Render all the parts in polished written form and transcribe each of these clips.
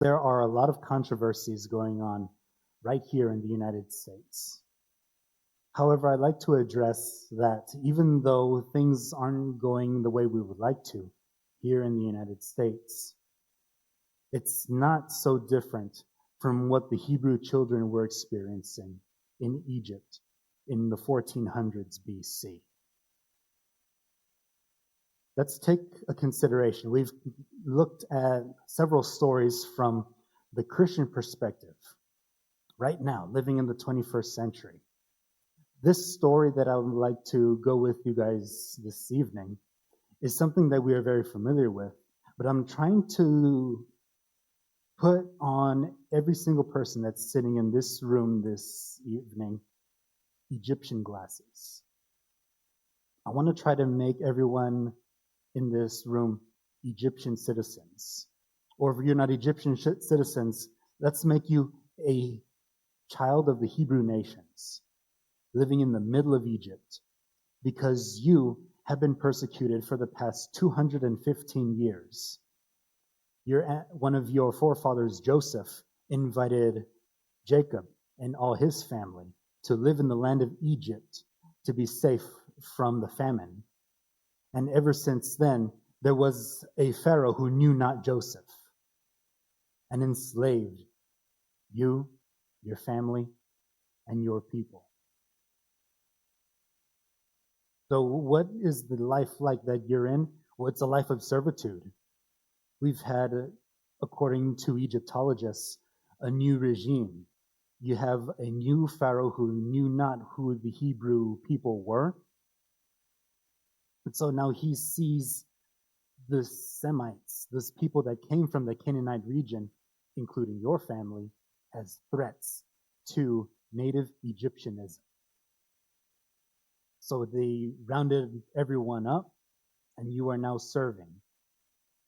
there are a lot of controversies going on right here in the United States. However, I'd like to address that even though things aren't going the way we would like to here in the United States, it's not so different from what the Hebrew children were experiencing in Egypt in the 1400s BC. Let's take a consideration. We've looked at several stories from the Christian perspective right now, living in the 21st century. This story that I would like to go with you guys this evening is something that we are very familiar with, but I'm trying to put on every single person that's sitting in this room this evening Egyptian glasses. I want to try to make everyone in this room Egyptian citizens. Or if you're not Egyptian citizens, let's make you a child of the Hebrew nations, living in the middle of Egypt, because you have been persecuted for the past 215 years. One of your forefathers, Joseph, invited Jacob and all his family to live in the land of Egypt to be safe from the famine. And ever since then, there was a Pharaoh who knew not Joseph and enslaved you, your family, and your people. So what is the life like that you're in? Well, it's a life of servitude. We've had, according to Egyptologists, a new regime. You have a new Pharaoh who knew not who the Hebrew people were. And so now he sees the Semites, those people that came from the Canaanite region, including your family, as threats to native Egyptianism. So they rounded everyone up, and you are now serving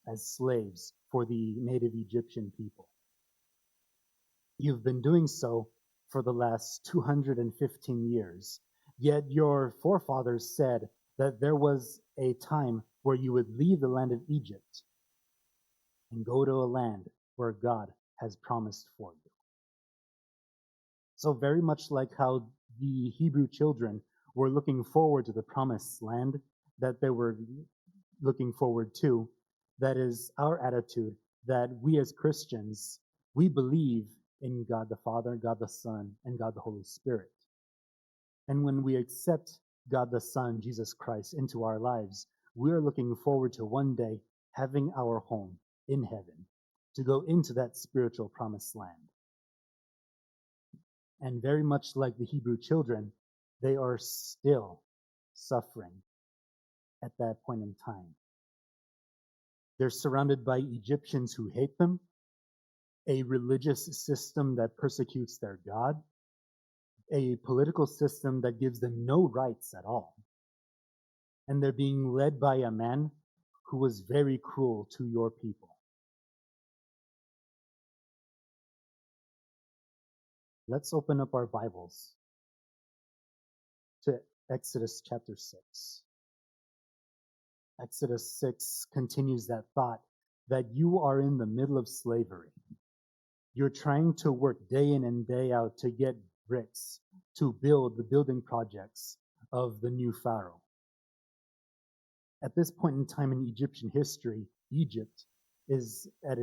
as slaves for the native Egyptian people. You've been doing so for the last 215 years, yet your forefathers said that there was a time where you would leave the land of Egypt and go to a land where God has promised for you. So very much like how the Hebrew children were looking forward to the promised land that they were looking forward to, that is our attitude, that we as Christians, we believe in God the Father, God the Son, and God the Holy Spirit. And when we accept God the Son, Jesus Christ, into our lives, we are looking forward to one day having our home in heaven, to go into that spiritual promised land. And very much like the Hebrew children, they are still suffering at that point in time. They're surrounded by Egyptians who hate them, a religious system that persecutes their God, a political system that gives them no rights at all. And they're being led by a man who was very cruel to your people. Let's open up our Bibles to Exodus chapter 6. Exodus 6 continues that thought that you are in the middle of slavery. You're trying to work day in and day out to get bricks to build the building projects of the new Pharaoh. At this point in time in Egyptian history, Egypt is at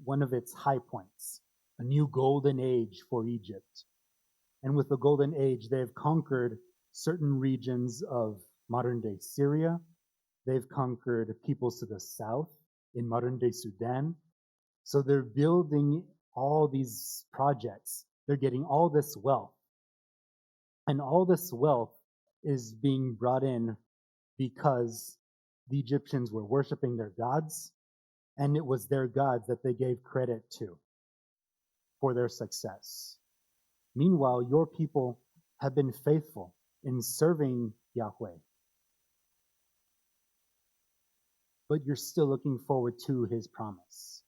one of its high points, a new golden age for Egypt. And with the golden age, they have conquered certain regions of modern-day Syria. They've conquered peoples to the south in modern-day Sudan. So they're building all these projects. They're getting all this wealth. And all this wealth is being brought in because the Egyptians were worshiping their gods, and it was their gods that they gave credit to for their success. Meanwhile, your people have been faithful in serving Yahweh. But you're still looking forward to his promise.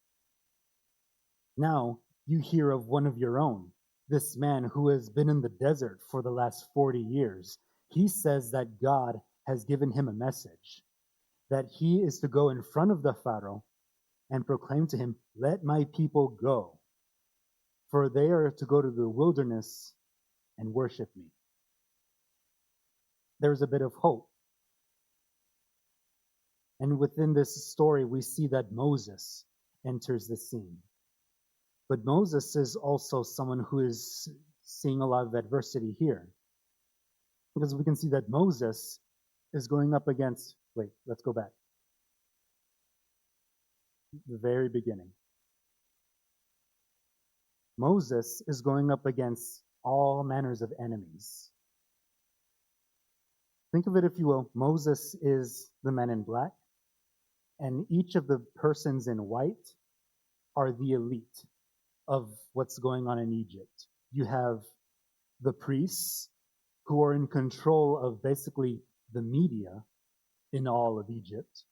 Now, you hear of one of your own, this man who has been in the desert for the last 40 years. He says that God has given him a message, that he is to go in front of the Pharaoh and proclaim to him, let my people go, for they are to go to the wilderness and worship me. There's a bit of hope. And within this story, we see that Moses enters the scene. But Moses is also someone who is seeing a lot of adversity here. Because we can see that Moses is going up against, let's go back. The very beginning. Moses is going up against all manners of enemies. Think of it, if you will. Moses is the man in black, and each of the persons in white are the elite of what's going on in Egypt. You have the priests who are in control of basically the media in all of Egypt,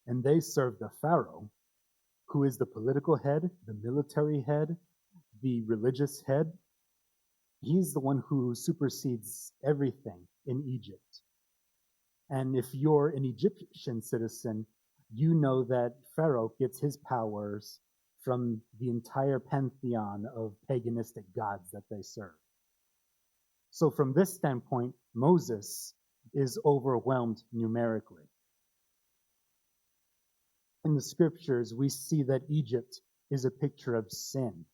and they serve the Pharaoh, who is the political head, the military head, the religious head. He's the one who supersedes everything in Egypt. And if you're an Egyptian citizen, you know that Pharaoh gets his powers from the entire pantheon of paganistic gods that they serve. So from this standpoint, Moses is overwhelmed numerically. In the scriptures, we see that Egypt is a picture of sin.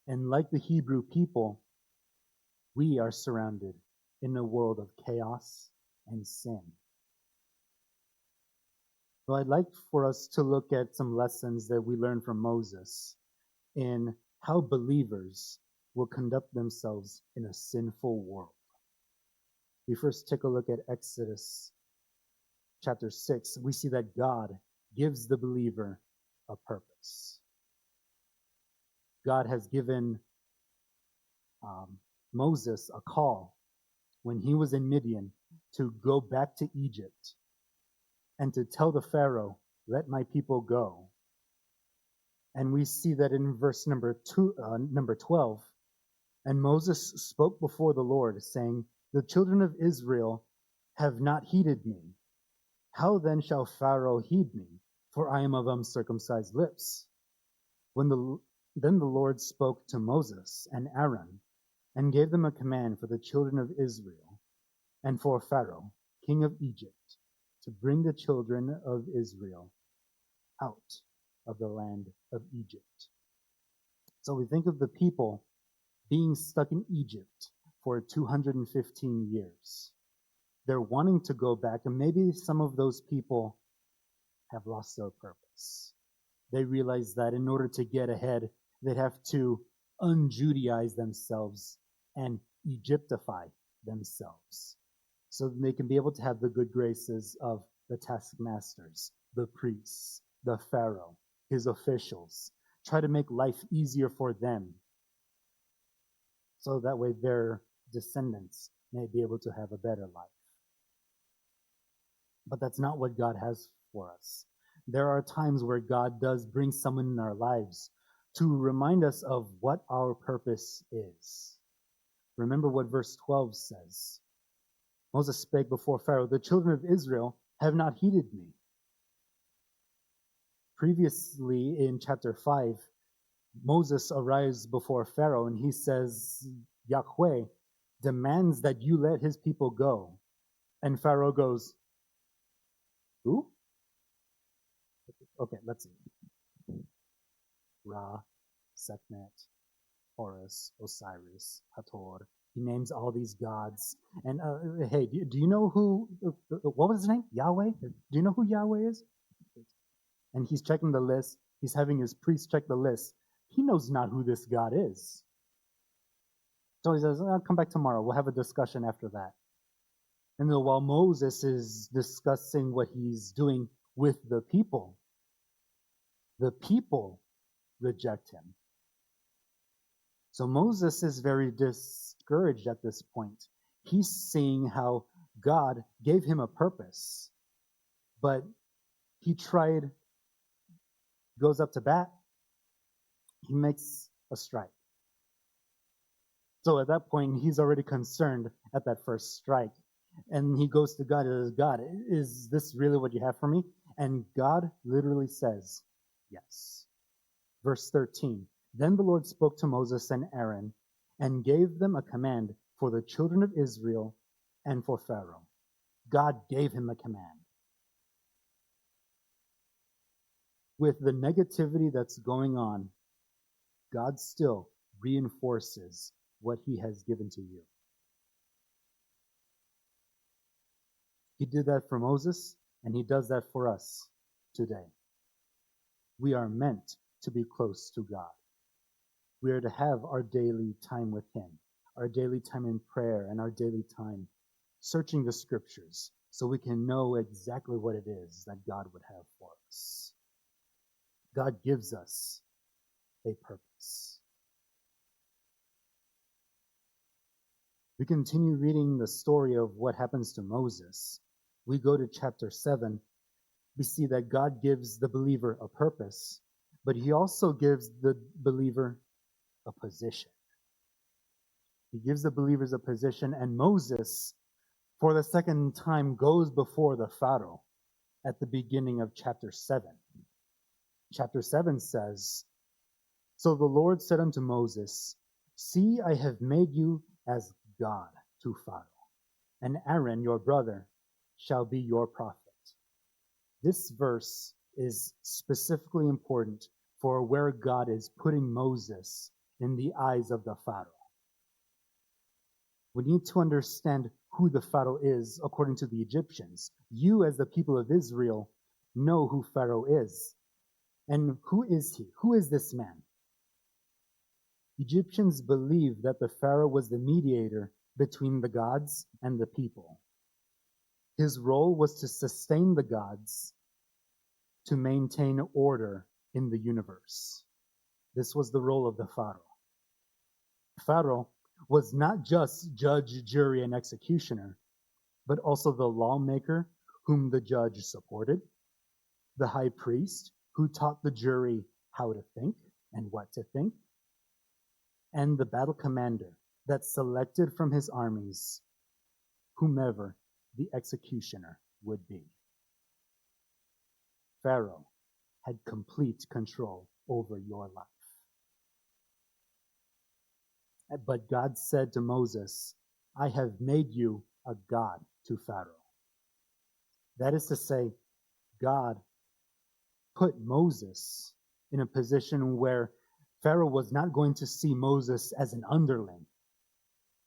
And like the Hebrew people, we are surrounded in a world of chaos and sin. So I'd like for us to look at some lessons that we learn from Moses in how believers will conduct themselves in a sinful world. We first take a look at Exodus chapter 6. We see that God gives the believer a purpose. God has given Moses a call when he was in Midian to go back to Egypt and to tell the Pharaoh, let my people go. And we see that in verse number 12, and Moses spoke before the Lord, saying, the children of Israel have not heeded me. How then shall Pharaoh heed me? For I am of uncircumcised lips. Then the Lord spoke to Moses and Aaron, and gave them a command for the children of Israel, and for Pharaoh, king of Egypt, to bring the children of Israel out of the land of Egypt. So we think of the people being stuck in Egypt for 215 years. They're wanting to go back, and maybe some of those people have lost their purpose. They realize that in order to get ahead, they'd have to un-Judaize themselves and Egyptify themselves so that they can be able to have the good graces of the taskmasters, the priests, the Pharaoh, his officials. Try to make life easier for them so that way their descendants may be able to have a better life. But that's not what God has for us. There are times where God does bring someone in our lives to remind us of what our purpose is. Remember what verse 12 says. Moses spake before Pharaoh, the children of Israel have not heeded me. Previously in chapter 5, Moses arrives before Pharaoh and he says, Yahweh demands that you let his people go. And Pharaoh goes, who? Okay, let's see. Ra, Sekhmet, Horus, Osiris, Hathor. He names all these gods. And hey, do you know who, what was his name? Yahweh? Do you know who Yahweh is? And he's checking the list. He's having his priest check the list. He knows not who this God is. So he says, I'll come back tomorrow. We'll have a discussion after that. And then while Moses is discussing what he's doing with the people reject him. So Moses is very discouraged at this point. He's seeing how God gave him a purpose, but he goes up to bat, he makes a strike. So at that point, he's already concerned at that first strike. And he goes to God and says, God, is this really what you have for me? And God literally says, yes. Verse 13, then the Lord spoke to Moses and Aaron and gave them a command for the children of Israel and for Pharaoh. God gave him a command. With the negativity that's going on, God still reinforces what he has given to you. He did that for Moses, and he does that for us today. We are meant to be close to God. We are to have our daily time with him, our daily time in prayer, and our daily time searching the scriptures so we can know exactly what it is that God would have for us. God gives us a purpose. We continue reading the story of what happens to Moses. We go to chapter 7. We see that God gives the believer a purpose, but he also gives the believer a position. He gives the believers a position, and Moses, for the second time, goes before the Pharaoh at the beginning of chapter 7. Chapter 7 says, so the Lord said unto Moses, see, I have made you as God to Pharaoh, and Aaron your brother shall be your prophet. This verse is specifically important for where God is putting Moses in the eyes of the Pharaoh. We need to understand who the Pharaoh is according to the Egyptians. You, as the people of Israel, know who Pharaoh is. And who is he? Who is this man? Egyptians believed that the Pharaoh was the mediator between the gods and the people. His role was to sustain the gods, to maintain order in the universe. This was the role of the Pharaoh. Pharaoh was not just judge, jury, and executioner, but also the lawmaker whom the judge supported, the high priest who taught the jury how to think and what to think, and the battle commander that selected from his armies whomever the executioner would be. Pharaoh had complete control over your life. But God said to Moses, I have made you a god to Pharaoh. That is to say, God put Moses in a position where Pharaoh was not going to see Moses as an underling.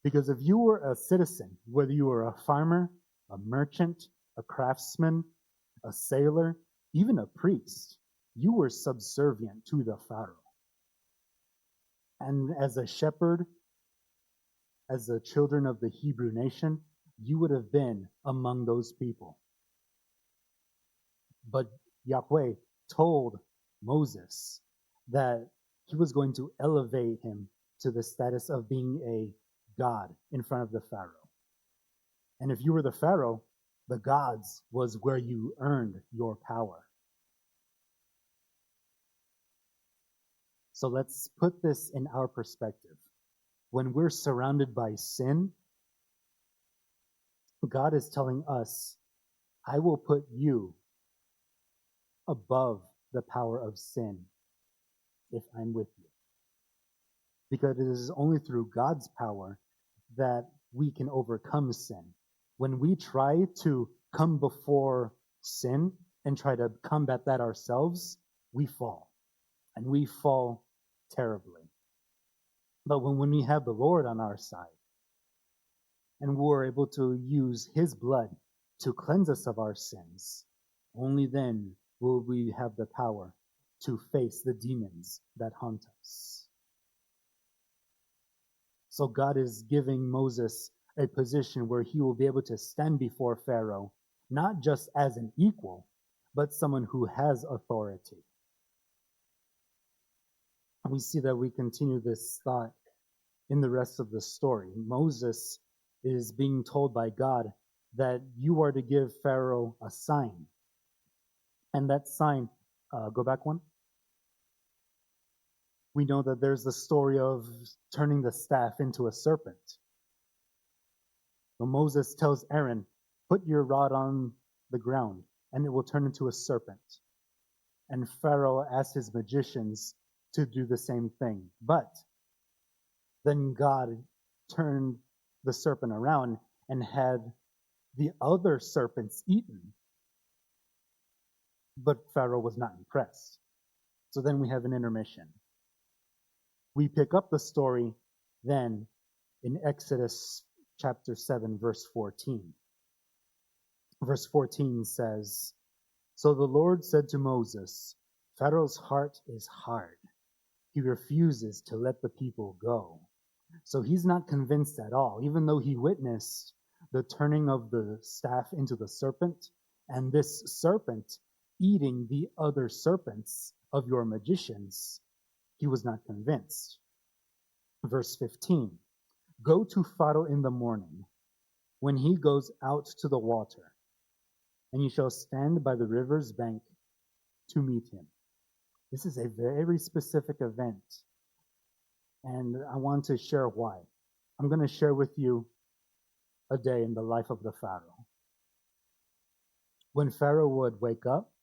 Because if you were a citizen, whether you were a farmer, a merchant, a craftsman, a sailor, even a priest, you were subservient to the Pharaoh. And as a shepherd, as the children of the Hebrew nation, you would have been among those people. But Yahweh told Moses that he was going to elevate him to the status of being a god in front of the Pharaoh. And if you were the Pharaoh, the gods was where you earned your power. So let's put this in our perspective. When we're surrounded by sin, God is telling us, I will put you above the power of sin if I'm with you. Because it is only through God's power that we can overcome sin. When we try to come before sin and try to combat that ourselves, we fall. And we fall terribly. But when we have the Lord on our side, and we're able to use his blood to cleanse us of our sins, only then will we have the power to face the demons that haunt us. So God is giving Moses a position where he will be able to stand before Pharaoh, not just as an equal, but someone who has authority. And we see that we continue this thought in the rest of the story. Moses is being told by God that you are to give Pharaoh a sign. And that sign, go back one. We know that there's the story of turning the staff into a serpent. So Moses tells Aaron, put your rod on the ground and it will turn into a serpent. And Pharaoh asks his magicians to do the same thing. But then God turned the serpent around and had the other serpents eaten. But Pharaoh was not impressed. So then we have an intermission. We pick up the story then in Exodus chapter 7, verse 14. Verse 14 says, "So the Lord said to Moses, Pharaoh's heart is hard. He refuses to let the people go." So he's not convinced at all, even though he witnessed the turning of the staff into the serpent, and this serpent eating the other serpents of your magicians. He was not convinced. Verse 15, "Go to Pharaoh in the morning, when he goes out to the water, and you shall stand by the river's bank to meet him." This is a very specific event, and I want to share why. I'm going to share with you a day in the life of the Pharaoh. When Pharaoh would wake up,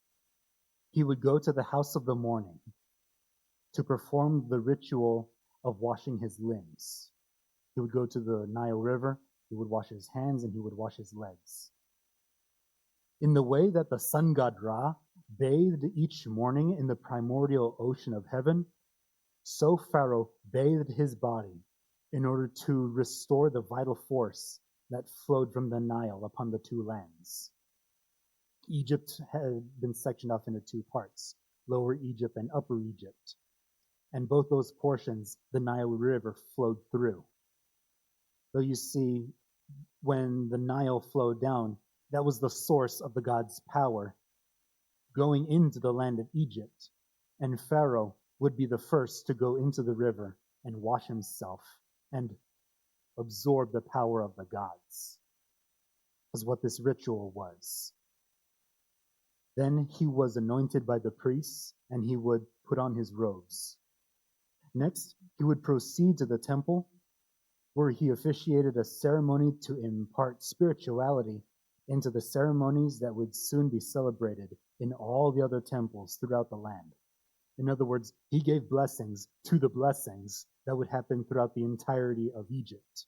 he would go to the house of the morning to perform the ritual of washing his limbs. He would go to the Nile River, he would wash his hands, and he would wash his legs. In the way that the sun god Ra bathed each morning in the primordial ocean of heaven, so Pharaoh bathed his body in order to restore the vital force that flowed from the Nile upon the two lands. Egypt had been sectioned off into two parts, Lower Egypt and Upper Egypt. And both those portions, the Nile River flowed through. So you see, when the Nile flowed down, that was the source of the God's power going into the land of Egypt. And Pharaoh would be the first to go into the river and wash himself and absorb the power of the gods, is what this ritual was. Then he was anointed by the priests, and he would put on his robes. Next, he would proceed to the temple, where he officiated a ceremony to impart spirituality into the ceremonies that would soon be celebrated in all the other temples throughout the land. In other words, he gave blessings to the blessings that would happen throughout the entirety of Egypt.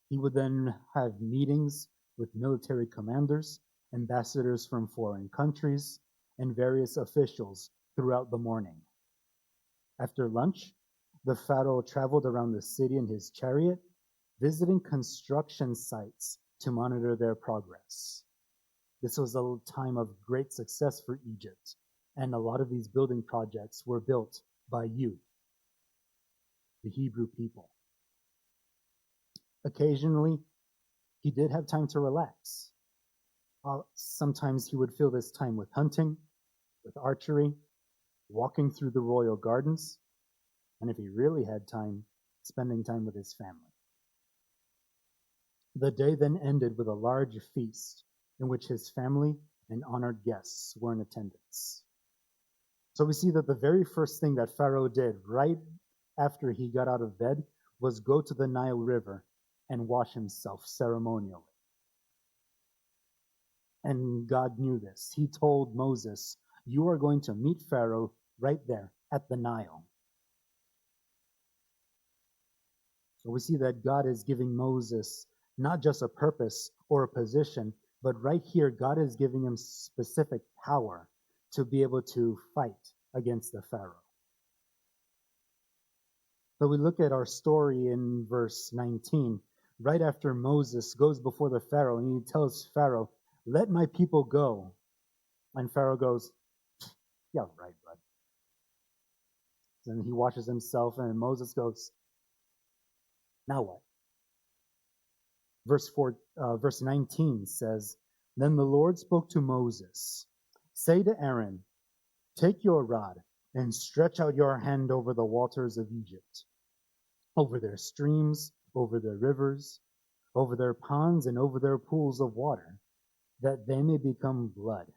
He would then have meetings with military commanders, ambassadors from foreign countries, and various officials throughout the morning. After lunch, the Pharaoh traveled around the city in his chariot, visiting construction sites to monitor their progress. This was a time of great success for Egypt, and a lot of these building projects were built by youth, the Hebrew people. Occasionally, he did have time to relax. Sometimes he would fill this time with hunting, with archery, walking through the royal gardens, and if he really had time, spending time with his family. The day then ended with a large feast in which his family and honored guests were in attendance. So we see that the very first thing that Pharaoh did right after he got out of bed was go to the Nile River and wash himself ceremonially. And God knew this. He told Moses, "You are going to meet Pharaoh right there at the Nile." So we see that God is giving Moses not just a purpose or a position, but right here, God is giving him specific power to be able to fight against the Pharaoh. So we look at our story in verse 19. Right after Moses goes before the Pharaoh and he tells Pharaoh, "Let my people go." And Pharaoh goes, "Yeah, right, bud." Then he washes himself and Moses goes, "Now what?" Verse 19 says, "Then the Lord spoke to Moses, say to Aaron, take your rod and stretch out your hand over the waters of Egypt, over their streams, over their rivers, over their ponds, and over their pools of water, that they may become blood.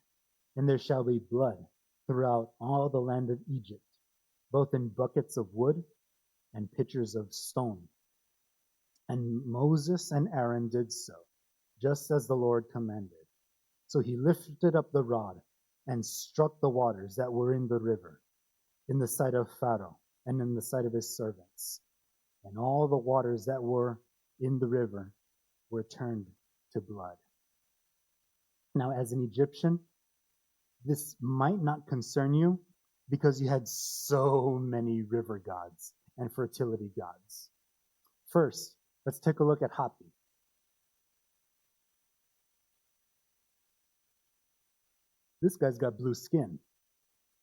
And there shall be blood throughout all the land of Egypt, both in buckets of wood and pitchers of stone." And Moses and Aaron did so, just as the Lord commanded. So he lifted up the rod and struck the waters that were in the river. in the sight of Pharaoh and in the sight of his servants. And all the waters that were in the river were turned to blood. Now, as an Egyptian, this might not concern you because you had so many river gods and fertility gods. First, let's take a look at Hapi. This guy's got blue skin.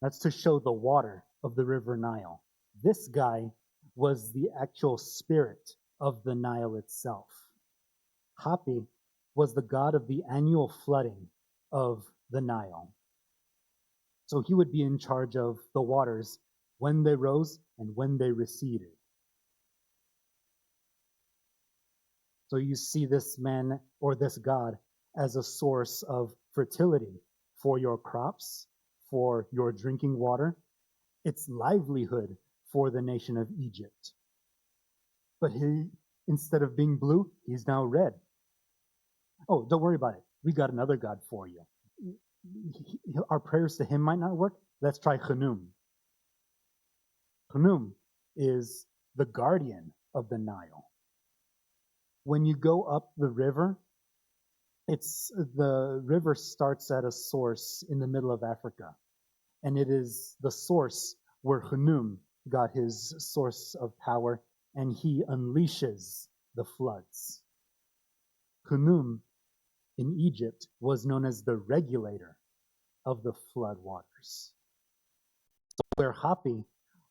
That's to show the water of the river Nile. This guy was the actual spirit of the Nile itself. Hapi was the god of the annual flooding of the Nile. So he would be in charge of the waters when they rose and when they receded. So you see this man or this god as a source of fertility for your crops, for your drinking water. It's livelihood for the nation of Egypt. But he, instead of being blue, he's now red. Oh, don't worry about it. We got another god for you. Our prayers to him might not work. Let's try Khnum. Khnum is the guardian of the Nile. When you go up the river, the river starts at a source in the middle of Africa. And it is the source where Khnum got his source of power, and he unleashes the floods. Khnum in Egypt was known as the regulator of the flood waters. So where Hapi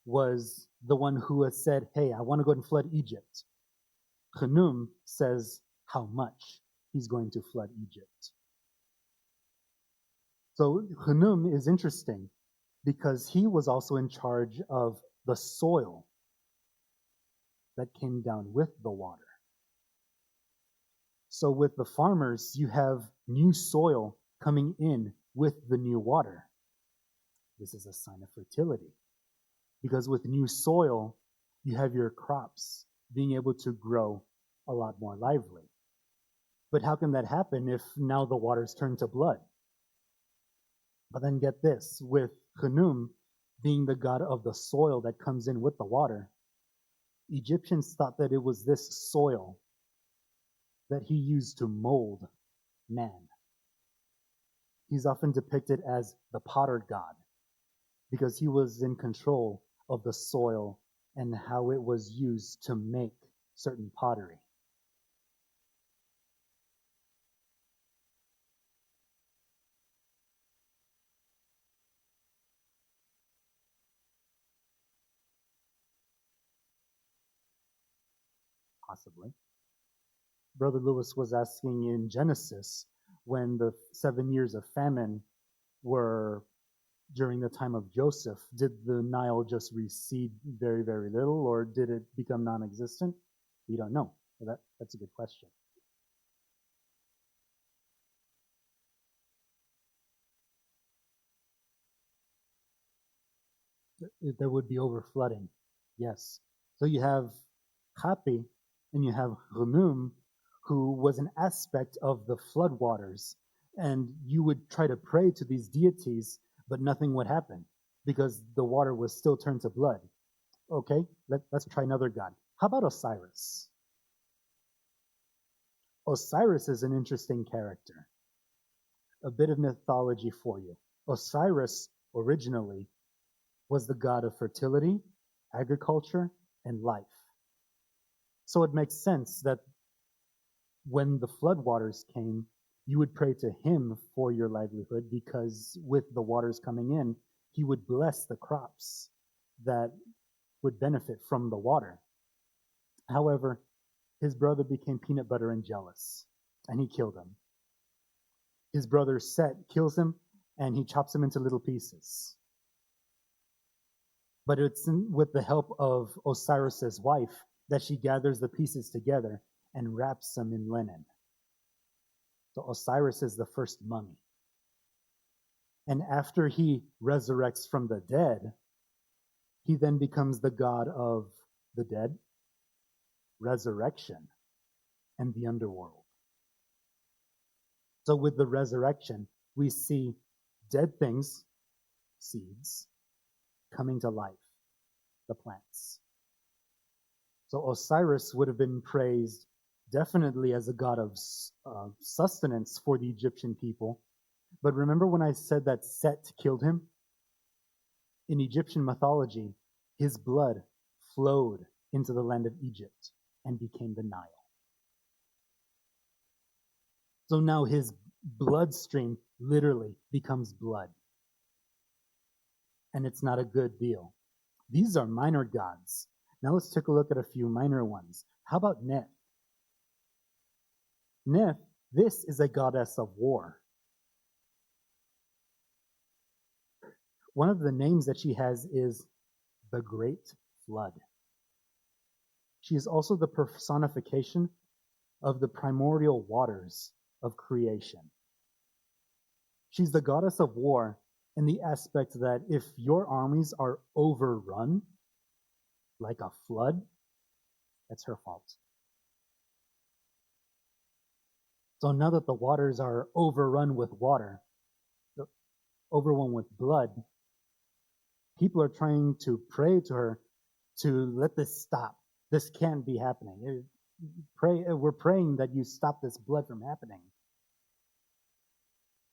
was the one who has said, hey, I want to go and flood Egypt, Khnum says how much he's going to flood Egypt. So Khnum is interesting because he was also in charge of the soil that came down with the water. So with the farmers, you have new soil coming in with the new water. This is a sign of fertility. Because with new soil, you have your crops being able to grow a lot more lively. But how can that happen if now the waters turn to blood? But then get this, with Khnum being the god of the soil that comes in with the water, Egyptians thought that it was this soil that he used to mold man. He's often depicted as the potter god because he was in control of the soil and how it was used to make certain pottery. Possibly. Brother Lewis was asking in Genesis when the 7 years of famine were during the time of Joseph, did the Nile just recede very, very little, or did it become non-existent? We don't know. So that's a good question. There would be overflooding, yes. So you have Hapi and you have Khnum, who was an aspect of the floodwaters, and you would try to pray to these deities, but nothing would happen because the water was still turned to blood. Okay, let's try another god. How about Osiris? Osiris is an interesting character. A bit of mythology for you. Osiris originally was the god of fertility, agriculture, and life. So it makes sense that when the floodwaters came, you would pray to him for your livelihood because with the waters coming in, he would bless the crops that would benefit from the water. However, his brother became peanut butter and jealous, and he killed him. His brother Set kills him, and he chops him into little pieces. But it's with the help of Osiris's wife that she gathers the pieces together and wraps them in linen. So Osiris is the first mummy. And after he resurrects from the dead, he then becomes the god of the dead, resurrection, and the underworld. So with the resurrection, we see dead things, seeds, coming to life, the plants. So Osiris would have been praised definitely as a god of sustenance for the Egyptian people. But remember when I said that Set killed him? In Egyptian mythology, his blood flowed into the land of Egypt and became the Nile. So now his bloodstream literally becomes blood. And it's not a good deal. These are minor gods. Now let's take a look at a few minor ones. How about Neth? Neth, this is a goddess of war. One of the names that she has is the Great Flood. She is also the personification of the primordial waters of creation. She's the goddess of war in the aspect that if your armies are overrun, like a flood, that's her fault. So now that the waters are overrun with water, overrun with blood, people are trying to pray to her to let this stop. This can't be happening. We're praying that you stop this blood from happening.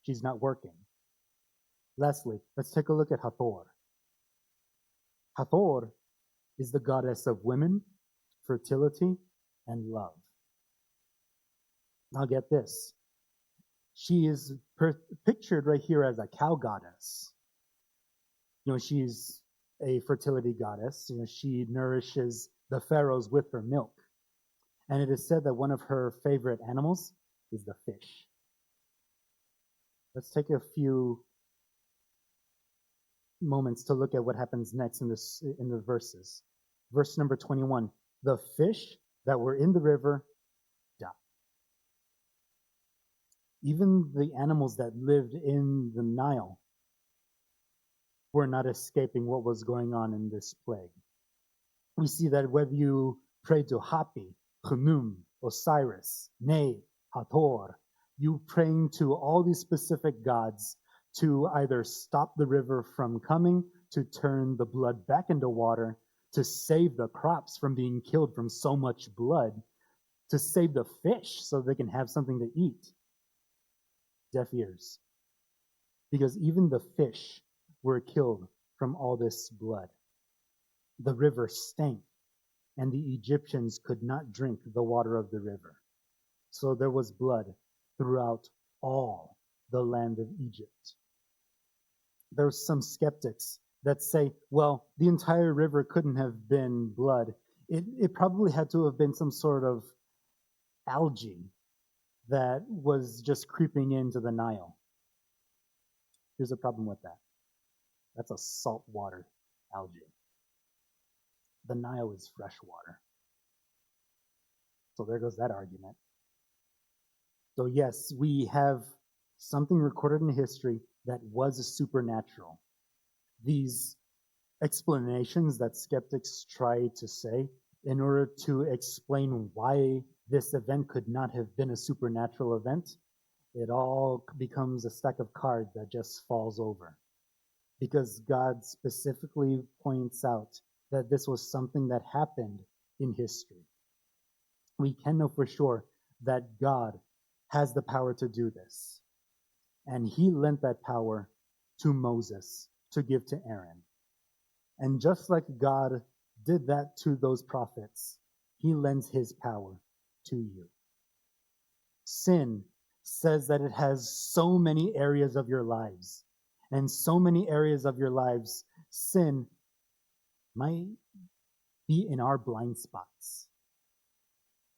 She's not working. Lastly, let's take a look at Hathor. Hathor is the goddess of women, fertility, and love. Now get this. She is pictured right here as a cow goddess. She's a fertility goddess. She nourishes the pharaohs with her milk. And it is said that one of her favorite animals is the fish. Let's take a few moments to look at what happens next in the verses. Verse number 21, the fish that were in the river died. Even the animals that lived in the Nile were not escaping what was going on in this plague. We see that whether you pray to Hapi, Khnum, Osiris, Ne, Hathor, you praying to all these specific gods to either stop the river from coming, to turn the blood back into water, to save the crops from being killed from so much blood, to save the fish so they can have something to eat. Deaf ears. Because even the fish were killed from all this blood. The river stank, and the Egyptians could not drink the water of the river. So there was blood throughout all the land of Egypt. There's some skeptics that say, well, the entire river couldn't have been blood. It probably had to have been some sort of algae that was just creeping into the Nile. Here's a problem with that. That's a saltwater algae. The Nile is fresh water. So there goes that argument. So yes, we have something recorded in history that was supernatural. These explanations that skeptics try to say in order to explain why this event could not have been a supernatural event, it all becomes a stack of cards that just falls over. Because God specifically points out that this was something that happened in history. We can know for sure that God has the power to do this. And he lent that power to Moses to give to Aaron. And just like God did that to those prophets, he lends his power to you. Sin says that it has so many areas of your lives. And so many areas of your lives, sin might be in our blind spots.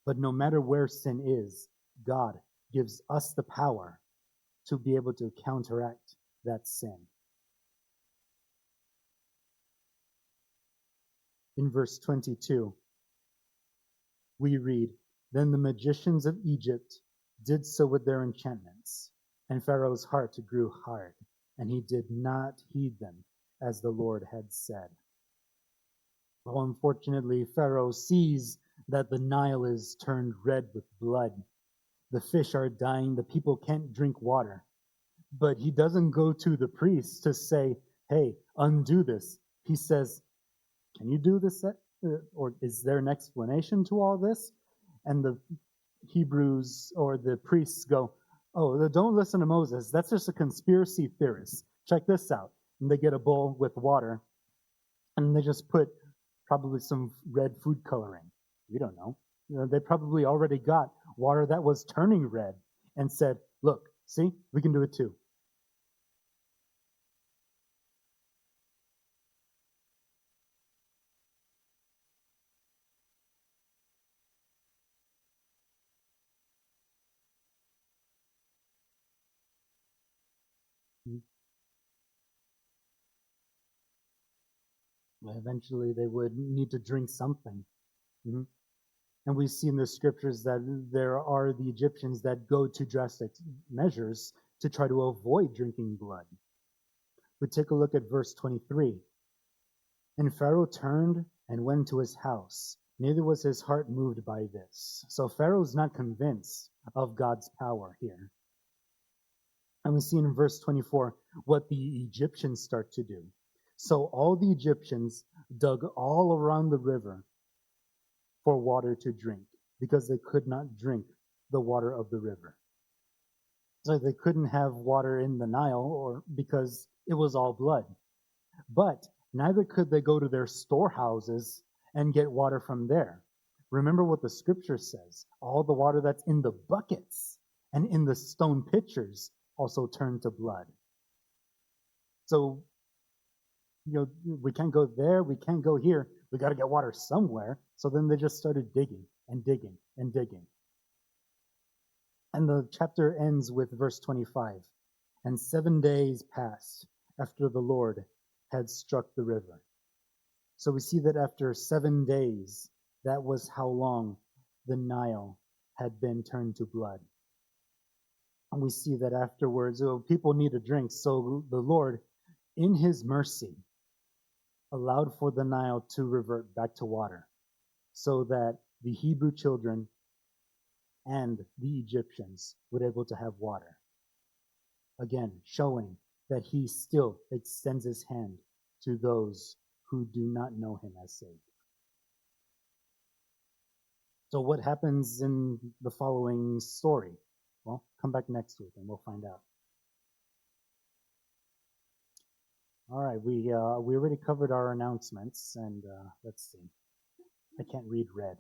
But no matter where sin is, God gives us the power to be able to counteract that sin. In verse 22, we read, "Then the magicians of Egypt did so with their enchantments, and Pharaoh's heart grew hard, and he did not heed them, as the Lord had said." Well, unfortunately, Pharaoh sees that the Nile is turned red with blood. The fish are dying. The people can't drink water. But he doesn't go to the priests to say, hey, undo this. he says, can you do this? Or is there an explanation to all this? And the Hebrews or the priests go, oh, don't listen to Moses. That's just a conspiracy theorist. Check this out. And they get a bowl with water, and they just put probably some red food coloring. We don't know. They probably already got water that was turning red and said, look, see, we can do it too. Eventually, they would need to drink something. Mhm. And we see in the scriptures that there are the Egyptians that go to drastic measures to try to avoid drinking blood. We take a look at verse 23. And Pharaoh turned and went to his house. Neither was his heart moved by this. So Pharaoh's not convinced of God's power here. And we see in verse 24 what the Egyptians start to do. So all the Egyptians dug all around the river for water to drink because they could not drink the water of the river. So they couldn't have water in the Nile or because it was all blood. But neither could they go to their storehouses and get water from there. Remember what the scripture says. All the water that's in the buckets and in the stone pitchers also turned to blood. So, we can't go there, we can't go here. We got to get water somewhere. So then they just started digging and digging and digging. And the chapter ends with verse 25. And 7 days passed after the Lord had struck the river. So we see that after 7 days, that was how long the Nile had been turned to blood. And we see that afterwards, people need a drink. So the Lord, in his mercy, allowed for the Nile to revert back to water so that the Hebrew children and the Egyptians would be able to have water. Again, showing that he still extends his hand to those who do not know him as Savior. So what happens in the following story? Well, come back next week and we'll find out. All right, we already covered our announcements, and let's see. I can't read red.